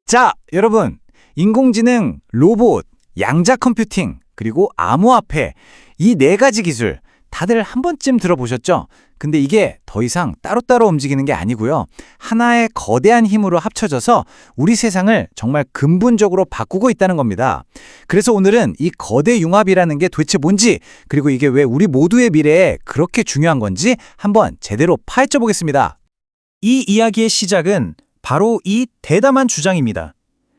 자, 여러분. 인공지능, 로봇, 양자 컴퓨팅, 그리고 암호화폐, 이 네 가지 기술 다들 한 번쯤 들어보셨죠? 근데 이게 더 이상 따로따로 움직이는 게 아니고요. 하나의 거대한 힘으로 합쳐져서 우리 세상을 정말 근본적으로 바꾸고 있다는 겁니다. 그래서 오늘은 이 거대 융합이라는 게 도대체 뭔지, 그리고 이게 왜 우리 모두의 미래에 그렇게 중요한 건지 한번 제대로 파헤쳐 보겠습니다. 이 이야기의 시작은 바로 이 대담한 주장입니다.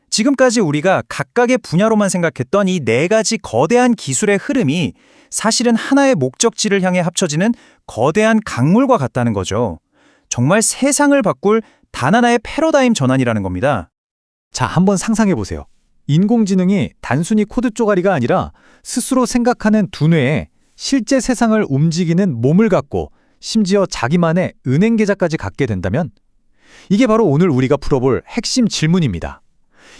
지금까지 우리가 각각의 분야로만 생각했던 이 네 가지 거대한 기술의 흐름이 사실은 하나의 목적지를 향해 합쳐지는 거대한 강물과 같다는 거죠. 정말 세상을 바꿀 단 하나의 패러다임 전환이라는 겁니다. 자, 한번 상상해 보세요. 인공지능이 단순히 코드 쪼가리가 아니라 스스로 생각하는 두뇌에 실제 세상을 움직이는 몸을 갖고 심지어 자기만의 은행 계좌까지 갖게 된다면 이게 바로 오늘 우리가 풀어볼 핵심 질문입니다.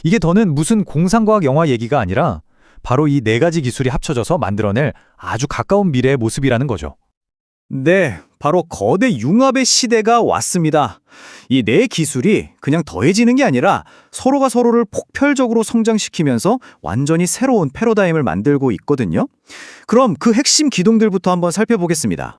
이게 더는 무슨 공상과학 영화 얘기가 아니라 바로 이 네 가지 기술이 합쳐져서 만들어낼 아주 가까운 미래의 모습이라는 거죠. 네, 바로 거대 융합의 시대가 왔습니다. 이 네 기술이 그냥 더해지는 게 아니라 서로가 서로를 폭발적으로 성장시키면서 완전히 새로운 패러다임을 만들고 있거든요. 그럼 그 핵심 기둥들부터 한번 살펴보겠습니다.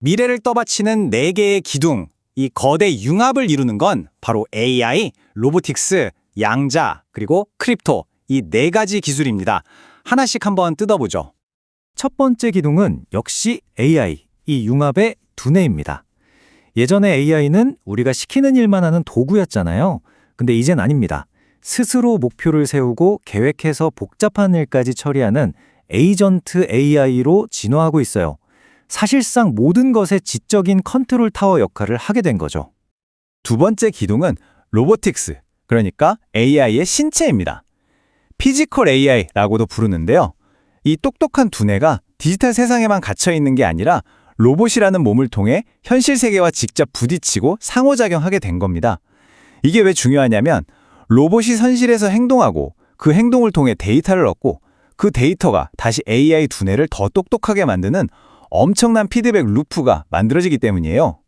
미래를 떠받치는 네 개의 기둥, 이 거대 융합을 이루는 건 바로 AI, 로보틱스, 양자, 그리고 크립토, 이 네 가지 기술입니다. 하나씩 한번 뜯어보죠. 첫 번째 기둥은 역시 AI, 이 융합의 두뇌입니다. 예전에 AI는 우리가 시키는 일만 하는 도구였잖아요. 근데 이젠 아닙니다. 스스로 목표를 세우고 계획해서 복잡한 일까지 처리하는 에이전트 AI로 진화하고 있어요. 사실상 모든 것의 지적인 컨트롤 타워 역할을 하게 된 거죠. 두 번째 기둥은 로보틱스, 그러니까 AI의 신체입니다. 피지컬 AI라고도 부르는데요. 이 똑똑한 두뇌가 디지털 세상에만 갇혀 있는 게 아니라 로봇이라는 몸을 통해 현실 세계와 직접 부딪히고 상호작용하게 된 겁니다. 이게 왜 중요하냐면 로봇이 현실에서 행동하고 그 행동을 통해 데이터를 얻고 그 데이터가 다시 AI 두뇌를 더 똑똑하게 만드는 엄청난 피드백 루프가 만들어지기 때문이에요.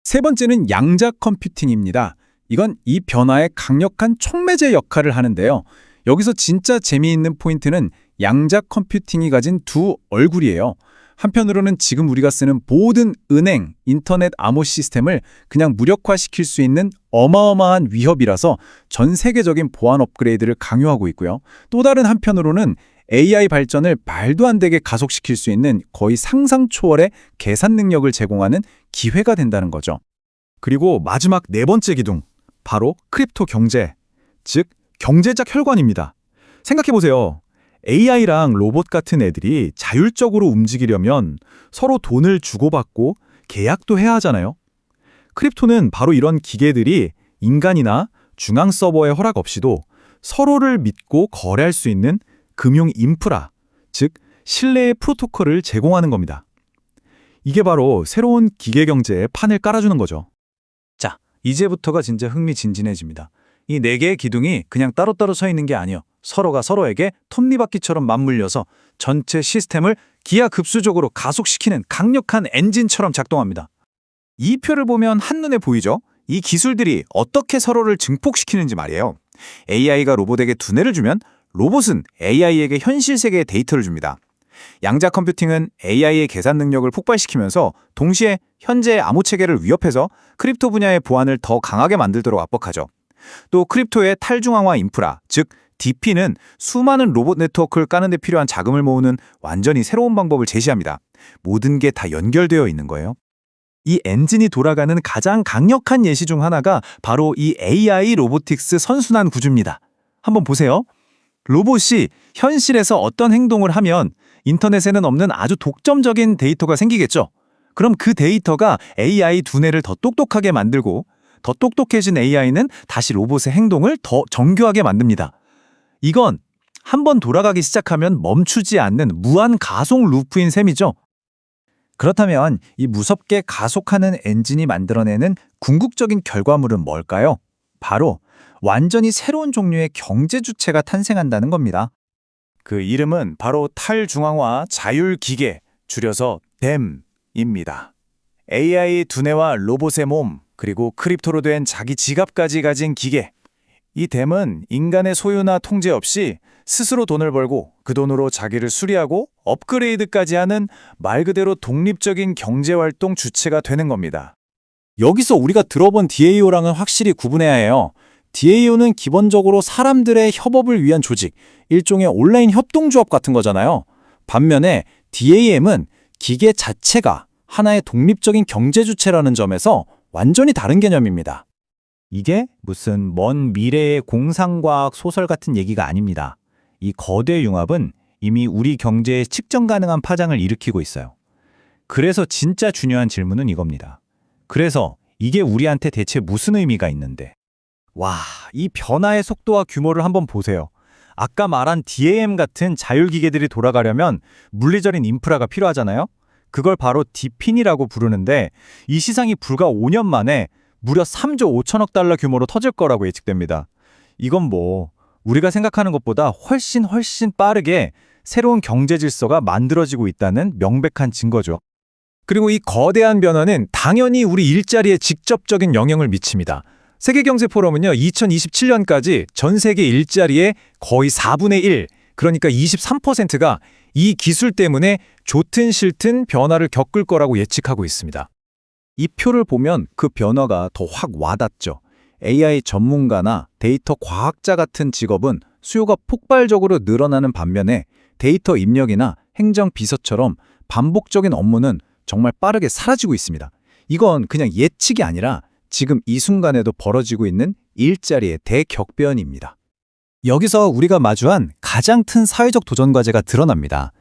세 번째는 양자 컴퓨팅입니다. 이건 이 변화의 강력한 촉매제 역할을 하는데요. 여기서 진짜 재미있는 포인트는 양자 컴퓨팅이 가진 두 얼굴이에요. 한편으로는 지금 우리가 쓰는 모든 은행, 인터넷 암호 시스템을 그냥 무력화시킬 수 있는 어마어마한 위협이라서 전 세계적인 보안 업그레이드를 강요하고 있고요. 또 다른 한편으로는 AI 발전을 말도 안 되게 가속시킬 수 있는 거의 상상 초월의 계산 능력을 제공하는 기회가 된다는 거죠. 그리고 마지막 네 번째 기둥, 바로 크립토 경제, 즉 경제적 혈관입니다. 생각해보세요. AI랑 로봇 같은 애들이 자율적으로 움직이려면 서로 돈을 주고받고 계약도 해야 하잖아요. 크립토는 바로 이런 기계들이 인간이나 중앙 서버의 허락 없이도 서로를 믿고 거래할 수 있는 금융 인프라, 즉 신뢰의 프로토콜을 제공하는 겁니다. 이게 바로 새로운 기계 경제의 판을 깔아주는 거죠. 자, 이제부터가 진짜 흥미진진해집니다. 이 네 개의 기둥이 그냥 따로따로 서 있는 게 아니에요. 서로가 서로에게 톱니바퀴처럼 맞물려서 전체 시스템을 기하급수적으로 가속시키는 강력한 엔진처럼 작동합니다. 이 표를 보면 한눈에 보이죠? 이 기술들이 어떻게 서로를 증폭시키는지 말이에요. AI가 로봇에게 두뇌를 주면 로봇은 AI에게 현실 세계의 데이터를 줍니다. 양자 컴퓨팅은 AI의 계산 능력을 폭발시키면서 동시에 현재의 암호 체계를 위협해서 크립토 분야의 보안을 더 강하게 만들도록 압박하죠. 또 크립토의 탈중앙화 인프라, 즉 DP는 수많은 로봇 네트워크를 까는 데 필요한 자금을 모으는 완전히 새로운 방법을 제시합니다. 모든 게 다 연결되어 있는 거예요. 이 엔진이 돌아가는 가장 강력한 예시 중 하나가 바로 이 AI 로보틱스 선순환 구조입니다. 한번 보세요. 로봇이 현실에서 어떤 행동을 하면 인터넷에는 없는 아주 독점적인 데이터가 생기겠죠. 그럼 그 데이터가 AI 두뇌를 더 똑똑하게 만들고 더 똑똑해진 AI는 다시 로봇의 행동을 더 정교하게 만듭니다. 이건 한번 돌아가기 시작하면 멈추지 않는 무한 가속 루프인 셈이죠. 그렇다면 이 무섭게 가속하는 엔진이 만들어내는 궁극적인 결과물은 뭘까요? 바로 완전히 새로운 종류의 경제 주체가 탄생한다는 겁니다. 그 이름은 바로 탈중앙화 자율기계, 줄여서 DEM입니다. AI 두뇌와 로봇의 몸, 그리고 크립토로 된 자기 지갑까지 가진 기계. 이 댐은 인간의 소유나 통제 없이 스스로 돈을 벌고 그 돈으로 자기를 수리하고 업그레이드까지 하는 말 그대로 독립적인 경제활동 주체가 되는 겁니다. 여기서 우리가 들어본 DAO랑은 확실히 구분해야 해요. DAO는 기본적으로 사람들의 협업을 위한 조직, 일종의 온라인 협동조합 같은 거잖아요. 반면에 DAM은 기계 자체가 하나의 독립적인 경제 주체라는 점에서 완전히 다른 개념입니다. 이게 무슨 먼 미래의 공상과학 소설 같은 얘기가 아닙니다. 이 거대 융합은 이미 우리 경제에 측정 가능한 파장을 일으키고 있어요. 그래서 진짜 중요한 질문은 이겁니다. 그래서 이게 우리한테 대체 무슨 의미가 있는데? 와, 이 변화의 속도와 규모를 한번 보세요. 아까 말한 DAM 같은 자율기계들이 돌아가려면 물리적인 인프라가 필요하잖아요? 그걸 바로 디핀이라고 부르는데 이 시장이 불과 5년 만에 무려 3조 5천억 달러 규모로 터질 거라고 예측됩니다. 이건 뭐 우리가 생각하는 것보다 훨씬 빠르게 새로운 경제 질서가 만들어지고 있다는 명백한 증거죠. 그리고 이 거대한 변화는 당연히 우리 일자리에 직접적인 영향을 미칩니다. 세계경제포럼은요, 2027년까지 전 세계 일자리의 거의 4분의 1, 그러니까 23%가 이 기술 때문에 좋든 싫든 변화를 겪을 거라고 예측하고 있습니다. 이 표를 보면 그 변화가 더 확 와닿죠. AI 전문가나 데이터 과학자 같은 직업은 수요가 폭발적으로 늘어나는 반면에 데이터 입력이나 행정 비서처럼 반복적인 업무는 정말 빠르게 사라지고 있습니다. 이건 그냥 예측이 아니라 지금 이 순간에도 벌어지고 있는 일자리의 대격변입니다. 여기서 우리가 마주한 가장 큰 사회적 도전 과제가 드러납니다.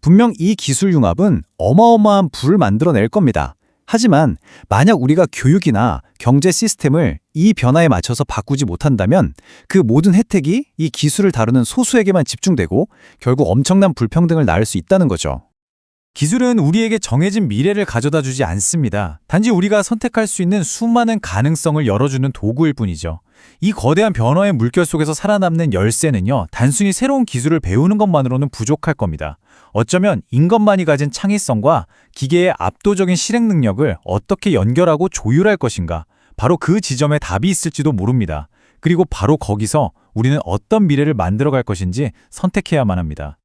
분명 이 기술 융합은 어마어마한 부를 만들어낼 겁니다. 하지만 만약 우리가 교육이나 경제 시스템을 이 변화에 맞춰서 바꾸지 못한다면 그 모든 혜택이 이 기술을 다루는 소수에게만 집중되고 결국 엄청난 불평등을 낳을 수 있다는 거죠. 기술은 우리에게 정해진 미래를 가져다 주지 않습니다. 단지 우리가 선택할 수 있는 수많은 가능성을 열어주는 도구일 뿐이죠. 이 거대한 변화의 물결 속에서 살아남는 열쇠는요, 단순히 새로운 기술을 배우는 것만으로는 부족할 겁니다. 어쩌면 인간만이 가진 창의성과 기계의 압도적인 실행 능력을 어떻게 연결하고 조율할 것인가, 바로 그 지점에 답이 있을지도 모릅니다. 그리고 바로 거기서 우리는 어떤 미래를 만들어갈 것인지 선택해야만 합니다.